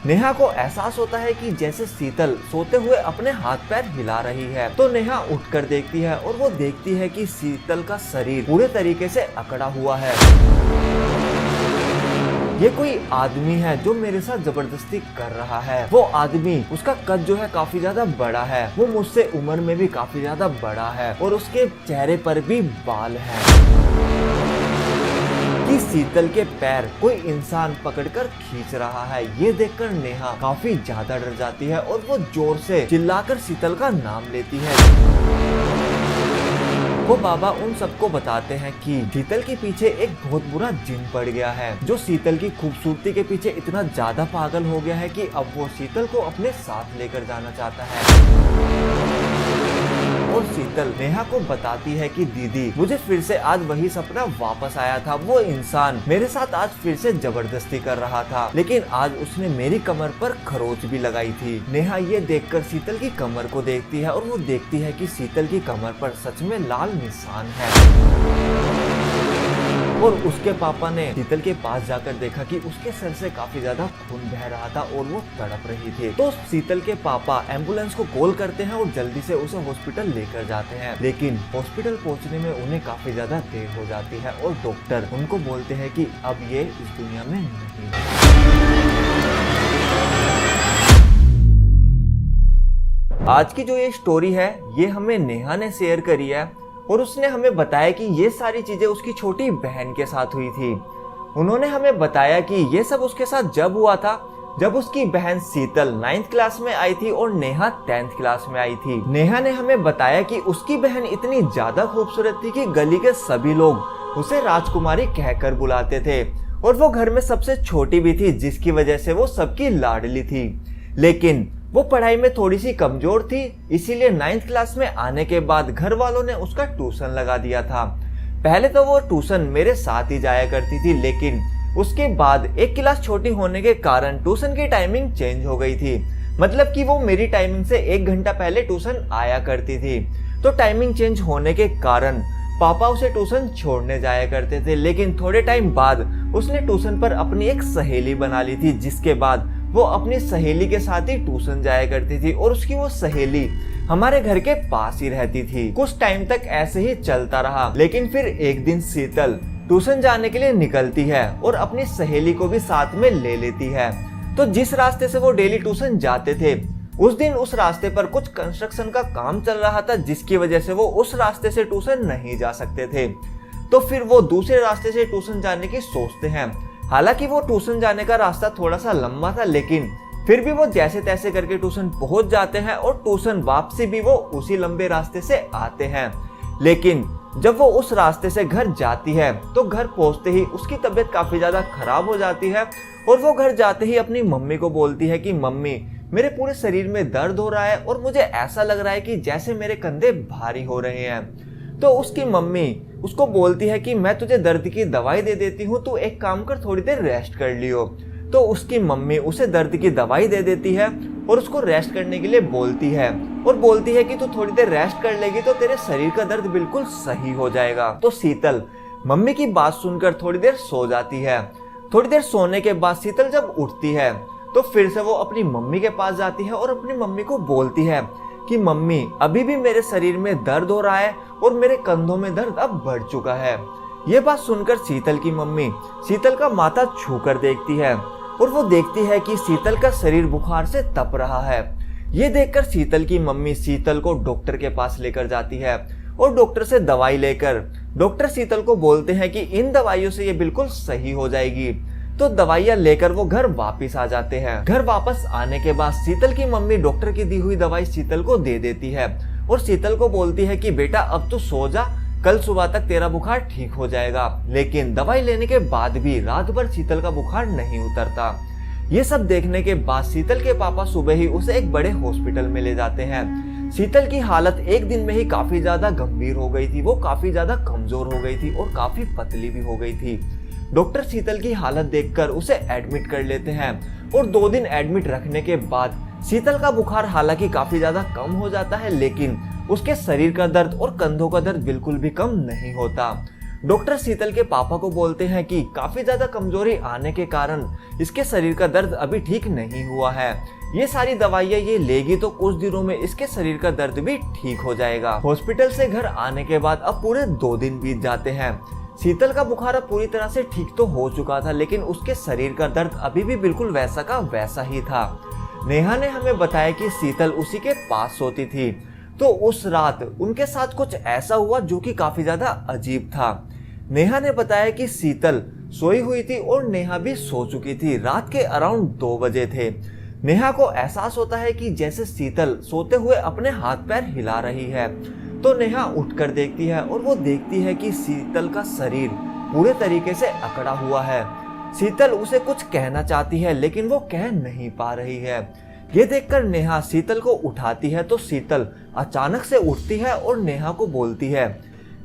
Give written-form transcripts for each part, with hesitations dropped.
नेहा को एहसास होता है कि जैसे शीतल सोते हुए अपने हाथ पैर हिला रही है। तो नेहा उठकर देखती है और वो देखती है कि शीतल का शरीर पूरे तरीके से अकड़ा हुआ है। ये कोई आदमी है जो मेरे साथ जबरदस्ती कर रहा है। वो आदमी, उसका कद जो है काफी ज्यादा बड़ा है, वो मुझसे उम्र में भी काफी ज्यादा बड़ा है और उसके चेहरे पर भी बाल हैं। कि शीतल के पैर कोई इंसान पकड़कर खींच रहा है। ये देखकर नेहा काफी ज्यादा डर जाती है और वो जोर से चिल्लाकर शीतल का नाम लेती है। वो बाबा उन सबको बताते हैं कि शीतल के पीछे एक बहुत बुरा जिन पड़ गया है, जो शीतल की खूबसूरती के पीछे इतना ज्यादा पागल हो गया है कि अब वो शीतल को अपने साथ लेकर जाना चाहता है। और शीतल नेहा को बताती है कि दीदी, मुझे फिर से आज वही सपना वापस आया था। वो इंसान मेरे साथ आज फिर से जबरदस्ती कर रहा था, लेकिन आज उसने मेरी कमर पर खरोच भी लगाई थी। नेहा ये देखकर शीतल की कमर को देखती है और वो देखती है कि शीतल की कमर पर सच में लाल निशान है। और उसके पापा ने शीतल के पास जाकर देखा कि उसके सर से काफी ज्यादा खून बह रहा था और वो तड़प रही थी। तो शीतल के पापा एम्बुलेंस को कॉल करते हैं और जल्दी से उसे हॉस्पिटल लेकर जाते हैं, लेकिन हॉस्पिटल पहुंचने में उन्हें काफी ज्यादा देर हो जाती है और डॉक्टर उनको बोलते हैं कि अब ये इस दुनिया में नहीं है। आज की जो ये स्टोरी है ये हमें नेहा ने शेयर करी है और उसने हमें बताया कि ये सारी चीजें उसकी छोटी बहन के साथ हुई थी। उन्होंने हमें बताया कि ये सब उसके साथ जब हुआ था जब उसकी बहन शीतल 9th क्लास में आई थी और नेहा 10th क्लास में आई थी। नेहा ने हमें बताया कि उसकी बहन इतनी ज्यादा खूबसूरत थी कि गली के सभी लोग उसे राजकुमारी कहकर बुलाते थे और वो घर में सबसे छोटी भी थी, जिसकी वजह से वो सबकी लाडली थी। लेकिन वो पढ़ाई में थोड़ी सी कमजोर थी, इसीलिए 9th क्लास में आने के बाद घर वालों ने उसका ट्यूशन लगा दिया था। पहले तो वो ट्यूशन मेरे साथ ही जाया करती थी, लेकिन उसके बाद एक क्लास छोटी होने के कारण ट्यूशन की टाइमिंग चेंज हो गई थी। मतलब कि वो मेरी टाइमिंग से 1 घंटा पहले ट्यूशन आया करती थी। तो टाइमिंग चेंज होने के कारण पापा उसे ट्यूशन छोड़ने जाया करते थे, लेकिन थोड़े टाइम बाद उसने ट्यूशन पर अपनी एक सहेली बना ली थी, जिसके बाद वो अपनी सहेली के साथ ही ट्यूशन जाया करती थी और उसकी वो सहेली हमारे घर के पास ही रहती थी। कुछ टाइम तक ऐसे ही चलता रहा, लेकिन फिर एक दिन शीतल ट्यूशन जाने के लिए निकलती है और अपनी सहेली को भी साथ में ले लेती है। तो जिस रास्ते से वो डेली ट्यूशन जाते थे, उस दिन उस रास्ते पर कुछ कंस्ट्रक्शन का काम चल रहा था, जिसकी वजह से वो उस रास्ते से ट्यूशन नहीं जा सकते थे। तो फिर वो दूसरे रास्ते से ट्यूशन जाने की सोचते हैं। हालांकि वो ट्यूशन जाने का रास्ता थोड़ा सा लंबा था, लेकिन फिर भी वो जैसे तैसे करके ट्यूशन पहुंच जाते हैं और ट्यूशन वापसी भी वो उसी लंबे रास्ते से आते हैं। लेकिन जब वो उस रास्ते से घर जाती है तो घर पहुंचते ही उसकी तबीयत काफी ज्यादा खराब हो जाती है और वो घर जाते ही अपनी मम्मी को बोलती है कि मम्मी, मेरे पूरे शरीर में दर्द हो रहा है और मुझे ऐसा लग रहा है कि जैसे मेरे कंधे भारी हो रहे हैं। तो उसकी मम्मी उसको बोलती है कि मैं तुझे दर्द की दवाई दे देती हूँ, तू एक काम कर, थोड़ी देर रेस्ट कर लियो। तो उसकी मम्मी उसे दर्द की दवाई दे देती है और उसको रेस्ट करने के लिए बोलती है और बोलती है कि तू थोड़ी देर रेस्ट कर लेगी तो तेरे शरीर का दर्द बिल्कुल सही हो जाएगा। तो शीतल मम्मी की बात सुनकर थोड़ी देर सो जाती है। थोड़ी देर सोने के बाद शीतल जब उठती है तो फिर से वो अपनी मम्मी के पास जाती है और अपनी मम्मी को बोलती है कि मम्मी, अभी भी मेरे शरीर में दर्द हो रहा है और मेरे कंधों में दर्द अब बढ़ चुका है। ये बात सुनकर शीतल की मम्मी शीतल का माथा छूकर देखती है और वो देखती है कि शीतल का शरीर बुखार से तप रहा है। ये देखकर शीतल की मम्मी शीतल को डॉक्टर के पास लेकर जाती है और डॉक्टर से दवाई लेकर डॉक्टर शीतल को बोलते हैं कि इन दवाइयों से ये बिल्कुल सही हो जाएगी। तो दवाइयाँ लेकर वो घर वापस आ जाते हैं। घर वापस आने के बाद शीतल की मम्मी डॉक्टर की दी हुई दवाई शीतल को दे देती है और शीतल को बोलती है कि बेटा अब तो सो जा, कल सुबह तक तेरा बुखार ठीक हो जाएगा। लेकिन दवाई लेने के बाद भी रात भर शीतल का बुखार नहीं उतरता। ये सब देखने के बाद शीतल के पापा सुबह ही उसे एक बड़े हॉस्पिटल में ले जाते हैं। शीतल की हालत एक दिन में ही काफी ज्यादा गंभीर हो गई थी। वो काफी ज्यादा कमजोर हो गई थी और काफी पतली भी हो गई थी। डॉक्टर शीतल की हालत देखकर उसे एडमिट कर लेते हैं और 2 दिन एडमिट रखने के बाद शीतल का बुखार हालांकि काफी ज्यादा कम हो जाता है, लेकिन उसके शरीर का दर्द और कंधों का दर्द बिल्कुल भी कम नहीं होता। डॉक्टर शीतल के पापा को बोलते हैं कि काफी ज्यादा कमजोरी आने के कारण इसके शरीर का दर्द अभी ठीक नहीं हुआ है। ये सारी दवाइयाँ ये लेगी तो कुछ दिनों में इसके शरीर का दर्द भी ठीक हो जाएगा। हॉस्पिटल से घर आने के बाद अब पूरे 2 दिन बीत जाते हैं। शीतल का बुखार अब पूरी तरह से ठीक तो हो चुका था, लेकिन उसके शरीर का दर्द अभी भी बिल्कुल वैसा का वैसा ही था। नेहा ने हमें बताया कि शीतल उसी के पास सोती थी, तो उस रात उनके साथ कुछ ऐसा हुआ जो कि काफी ज्यादा अजीब था। नेहा ने बताया कि शीतल सोई हुई थी और नेहा भी सो चुकी थी। रात के अराउंड 2 बजे थे। नेहा को एहसास होता है कि जैसे शीतल सोते हुए अपने हाथ पैर हिला रही है, तो नेहा उठकर देखती है और वो देखती है कि शीतल का शरीर पूरे तरीके से अकड़ा हुआ है। शीतल उसे कुछ कहना चाहती है लेकिन वो कह नहीं पा रही है। ये देखकर नेहा शीतल को उठाती है, तो शीतल अचानक से उठती है और नेहा को बोलती है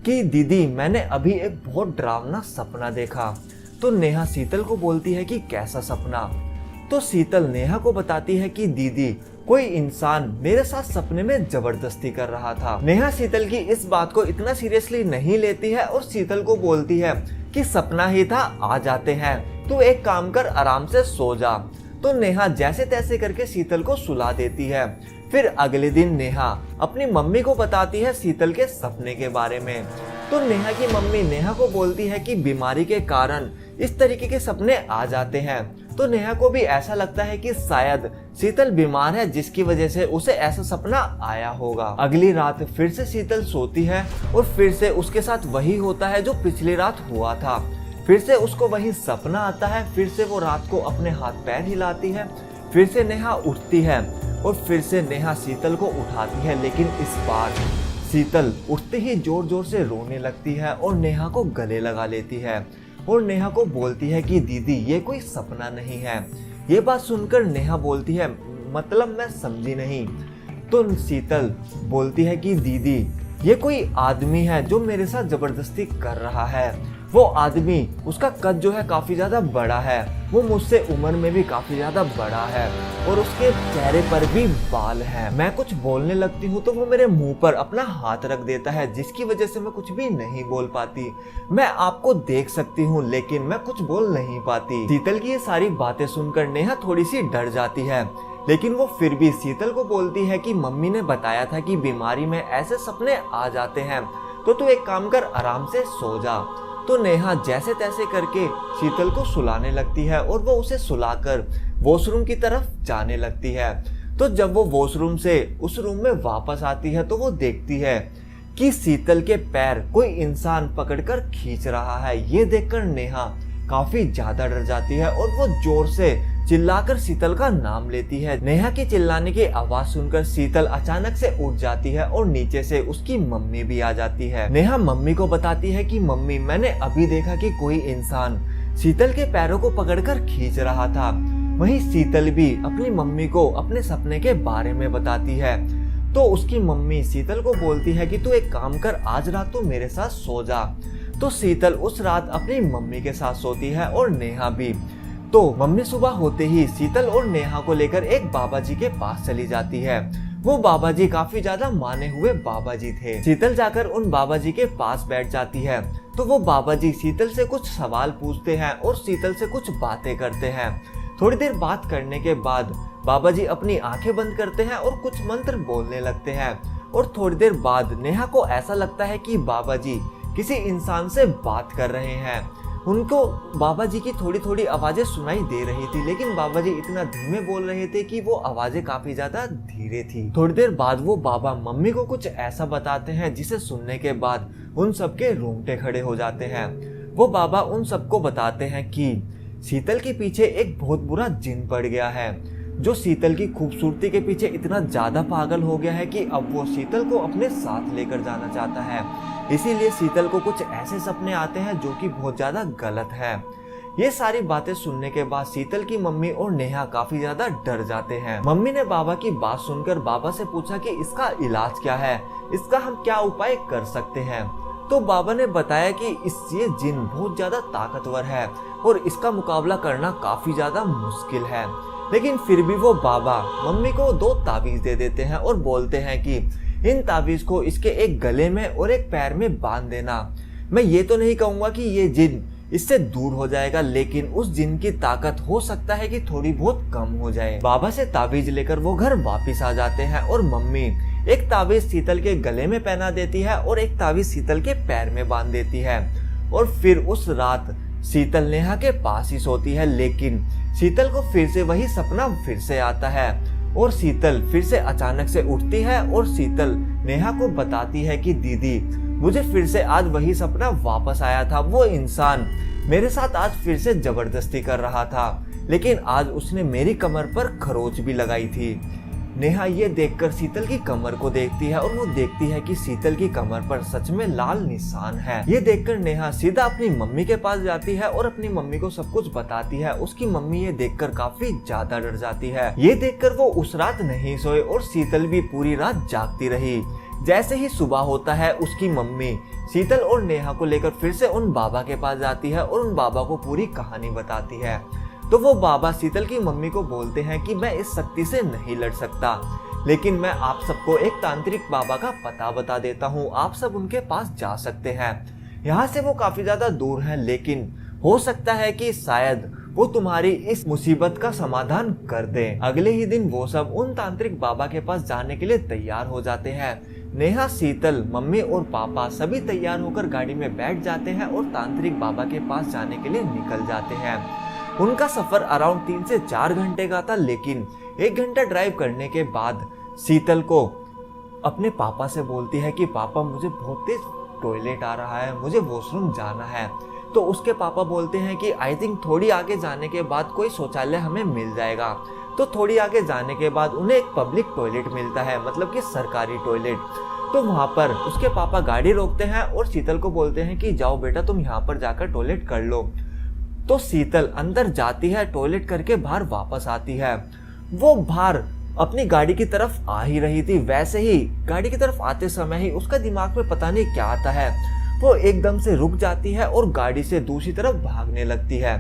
कि दीदी मैंने अभी एक बहुत डरावना सपना देखा। तो नेहा शीतल को बोलती है कि कैसा सपना। तो शीतल नेहा को बताती है कि दीदी कोई इंसान मेरे साथ सपने में जबरदस्ती कर रहा था। नेहा शीतल की इस बात को इतना सीरियसली नहीं लेती है और शीतल को बोलती है कि सपना ही था, आ जाते हैं, तू एक काम कर आराम से सो जा। तो नेहा जैसे तैसे करके शीतल को सुला देती है। फिर अगले दिन नेहा अपनी मम्मी को बताती है शीतल के सपने के बारे में। तो नेहा की मम्मी नेहा को बोलती है कि बीमारी के कारण इस तरीके के सपने आ जाते हैं। तो नेहा को भी ऐसा लगता है कि शायद शीतल बीमार है, जिसकी वजह से उसे ऐसा सपना आया होगा। अगली रात फिर से शीतल सोती है और फिर से उसके साथ वही होता है जो पिछली रात हुआ था। फिर से उसको वही सपना आता है। फिर से वो रात को अपने हाथ पैर हिलाती है। फिर से नेहा उठती है और फिर से नेहा शीतल को उठाती है, लेकिन इस बार शीतल उठते ही जोर जोर से रोने लगती है और नेहा को गले लगा लेती है और नेहा को बोलती है कि दीदी ये कोई सपना नहीं है। ये बात सुनकर नेहा बोलती है मतलब मैं समझी नहीं। तो शीतल बोलती है कि दीदी ये कोई आदमी है जो मेरे साथ जबरदस्ती कर रहा है। वो आदमी, उसका कद जो है काफी ज्यादा बड़ा है, वो मुझसे उम्र में भी काफी ज्यादा बड़ा है और उसके चेहरे पर भी बाल हैं। मैं कुछ बोलने लगती हूँ तो वो मेरे मुंह पर अपना हाथ रख देता है, जिसकी वजह से मैं कुछ भी नहीं बोल पाती। मैं आपको देख सकती हूँ लेकिन मैं कुछ बोल नहीं पाती। शीतल की ये सारी बातें सुनकर नेहा थोड़ी सी डर जाती है, लेकिन वो फिर भी शीतल को बोलती है कि मम्मी ने बताया था कि बीमारी में ऐसे सपने आ जाते हैं, तो तू एक काम कर आराम से सो जा। तो नेहा जैसे तैसे करके शीतल को सुलाने लगती है और वो उसे सुलाकर वॉशरूम की तरफ जाने लगती है। तो जब वो वॉशरूम से उस रूम में वापस आती है तो वो देखती है कि शीतल के पैर कोई इंसान पकड़कर खींच रहा है। ये देखकर नेहा काफी ज्यादा डर जाती है और वो जोर से चिल्लाकर शीतल का नाम लेती है। नेहा की चिल्लाने की आवाज सुनकर शीतल अचानक से उठ जाती है और नीचे से उसकी मम्मी भी आ जाती है। नेहा मम्मी को बताती है कि मम्मी मैंने अभी देखा कि कोई इंसान शीतल के पैरों को पकड़कर खींच रहा था। वहीं शीतल भी अपनी मम्मी को अपने सपने के बारे में बताती है। तो उसकी मम्मी शीतल को बोलती है कि तू एक काम कर, आज रात तू मेरे साथ सो जा। तो शीतल उस रात अपनी मम्मी के साथ सोती है और नेहा भी। तो मम्मी सुबह होते ही शीतल और नेहा को लेकर एक बाबा जी के पास चली जाती है। वो बाबा जी काफी ज्यादा माने हुए बाबा जी थे। शीतल जाकर उन बाबा जी के पास बैठ जाती है। तो वो बाबा जी शीतल से कुछ सवाल पूछते हैं और शीतल से कुछ बातें करते हैं। थोड़ी देर बात करने के बाद बाबा जी अपनी आंखें बंद करते हैं और कुछ मंत्र बोलने लगते हैं। और थोड़ी देर बाद नेहा को ऐसा लगता है कि बाबा जी किसी इंसान से बात कर रहे हैं। उनको बाबा जी की थोड़ी थोड़ी आवाजें सुनाई दे रही थी, लेकिन बाबा जी इतना धीमे बोल रहे थे कि वो आवाजें काफी ज्यादा धीरे थी। थोड़ी देर बाद वो बाबा मम्मी को कुछ ऐसा बताते हैं जिसे सुनने के बाद उन सबके रोंगटे खड़े हो जाते हैं। वो बाबा उन सबको बताते हैं कि शीतल के पीछे एक बहुत बुरा जिन पड़ गया है, जो शीतल की खूबसूरती के पीछे इतना ज्यादा पागल हो गया है कि अब वो शीतल को अपने साथ लेकर जाना चाहता है। इसीलिए शीतल को कुछ ऐसे सपने आते हैं जो कि बहुत ज्यादा गलत है। ये सारी बातें सुनने के बाद शीतल की मम्मी और नेहा काफी ज्यादा डर जाते हैं। मम्मी ने बाबा की बात सुनकर बाबा से पूछा कि इसका इलाज क्या है, इसका हम क्या उपाय कर सकते हैं। तो बाबा ने बताया कि ये जिन बहुत ज्यादा ताकतवर है और इसका मुकाबला करना काफी ज्यादा मुश्किल है। लेकिन फिर भी वो बाबा मम्मी को 2 ताबीज दे देते हैं और बोलते हैं कि इन ताबीज को इसके एक गले में और एक पैर में बांध देना। मैं ये तो नहीं कहूंगा कि ये जिन इससे दूर हो जाएगा, लेकिन उस जिन की ताकत हो सकता है कि थोड़ी बहुत कम हो जाए। बाबा से ताबीज लेकर वो घर वापिस आ जाते हैं और मम्मी एक ताबीज शीतल के गले में पहना देती है और एक ताबीज शीतल के पैर में बांध देती है। और फिर उस रात शीतल नेहा के पास ही सोती है, लेकिन शीतल को फिर से वही सपना फिर से आता है और शीतल फिर से अचानक से उठती है और शीतल नेहा को बताती है कि दीदी मुझे फिर से आज वही सपना वापस आया था। वो इंसान मेरे साथ आज फिर से जबरदस्ती कर रहा था, लेकिन आज उसने मेरी कमर पर खरोच भी लगाई थी। नेहा ये देखकर शीतल की कमर को देखती है और वो देखती है कि शीतल की कमर पर सच में लाल निशान है। ये देखकर नेहा सीधा अपनी मम्मी के पास जाती है और अपनी मम्मी को सब कुछ बताती है। उसकी मम्मी ये देखकर काफी ज्यादा डर जाती है। ये देखकर वो उस रात नहीं सोए और शीतल भी पूरी रात जागती रही। जैसे ही सुबह होता है, उसकी मम्मी शीतल और नेहा को लेकर फिर से उन बाबा के पास जाती है और उन बाबा को पूरी कहानी बताती है। तो वो बाबा शीतल की मम्मी को बोलते हैं कि मैं इस शक्ति से नहीं लड़ सकता, लेकिन मैं आप सबको एक तांत्रिक बाबा का पता बता देता हूँ, आप सब उनके पास जा सकते हैं। यहाँ से वो काफी ज्यादा दूर है, लेकिन हो सकता है कि शायद वो तुम्हारी इस मुसीबत का समाधान कर दे। अगले ही दिन वो सब उन तांत्रिक बाबा के पास जाने के लिए तैयार हो जाते हैं। नेहा, शीतल, मम्मी और पापा सभी तैयार होकर गाड़ी में बैठ जाते हैं और तांत्रिक बाबा के पास जाने के लिए निकल जाते हैं। उनका सफर अराउंड 3 से 4 घंटे का था, लेकिन 1 घंटा ड्राइव करने के बाद शीतल को अपने पापा से बोलती है कि पापा मुझे बहुत तेज टॉयलेट आ रहा है, मुझे वॉशरूम जाना है। तो उसके पापा बोलते हैं कि आई थिंक थोड़ी आगे जाने के बाद कोई शौचालय हमें मिल जाएगा। तो थोड़ी आगे जाने के बाद उन्हें एक पब्लिक टॉयलेट मिलता है, मतलब कि सरकारी टॉयलेट। तो वहाँ पर उसके पापा गाड़ी रोकते हैं और शीतल को बोलते हैं कि जाओ बेटा तुम यहाँ पर जाकर टॉयलेट कर लो। तो शीतल अंदर जाती है, टॉयलेट करके बाहर वापस आती है। वो बाहर अपनी गाड़ी की तरफ आ ही रही थी, वैसे ही गाड़ी की तरफ आते समय ही उसका दिमाग में पता नहीं क्या आता है। वो एकदम से रुक जाती है और गाड़ी से दूसरी तरफ भागने लगती है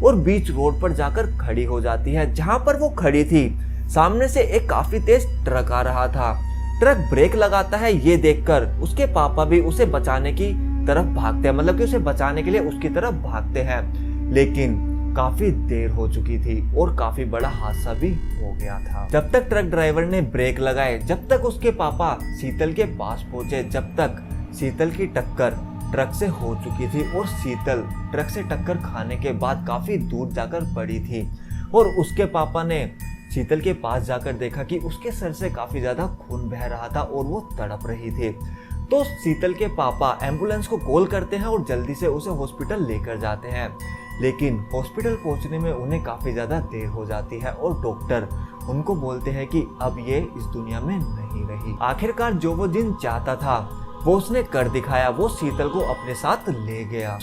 और बीच रोड पर जाकर खड़ी हो जाती है। जहां पर वो खड़ी थी, सामने से एक काफी तेज ट्रक आ रहा था। ट्रक ब्रेक लगाता है। ये देखकर उसके पापा भी उसे बचाने की तरफ भागते हैं, मतलब कि उसे बचाने के लिए उसकी तरफ भागते हैं, लेकिन काफी देर हो चुकी थी और काफी बड़ा हादसा भी हो गया था। जब तक ट्रक ड्राइवर ने ब्रेक लगाए, जब तक उसके पापा शीतल के पास पहुंचे, जब तक शीतल की टक्कर ट्रक से हो चुकी थी और शीतल ट्रक से टक्कर खाने के बाद काफी दूर जाकर पड़ी थी। और उसके पापा ने शीतल के पास जाकर देखा कि उसके सर से काफी ज्यादा खून बह रहा था और वो तड़प रही थी। तो शीतल के पापा एम्बुलेंस को कॉल करते हैं और जल्दी से उसे हॉस्पिटल लेकर जाते हैं, लेकिन हॉस्पिटल पहुंचने में उन्हें काफी ज्यादा देर हो जाती है और डॉक्टर उनको बोलते हैं कि अब ये इस दुनिया में नहीं रही। आखिरकार जो वो जिन चाहता था वो उसने कर दिखाया, वो शीतल को अपने साथ ले गया।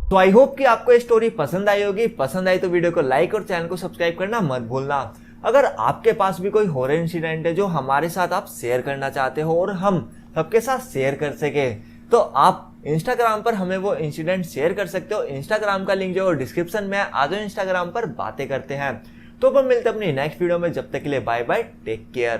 तो आई होप कि आपको ये स्टोरी पसंद आई होगी। पसंद आई तो वीडियो को लाइक और चैनल को सब्सक्राइब करना मत भूलना। अगर आपके पास भी कोई हॉरर इंसिडेंट है जो हमारे साथ आप शेयर करना चाहते हो और हम सबके साथ शेयर कर सके, तो आप इंस्टाग्राम पर हमें वो इंसिडेंट शेयर कर सकते हो। इंस्टाग्राम का लिंक जो डिस्क्रिप्शन में है, आ जाओ इंस्टाग्राम पर बातें करते हैं। तो अपन मिलते हैं अपनी नेक्स्ट वीडियो में, जब तक के लिए बाय बाय, टेक केयर।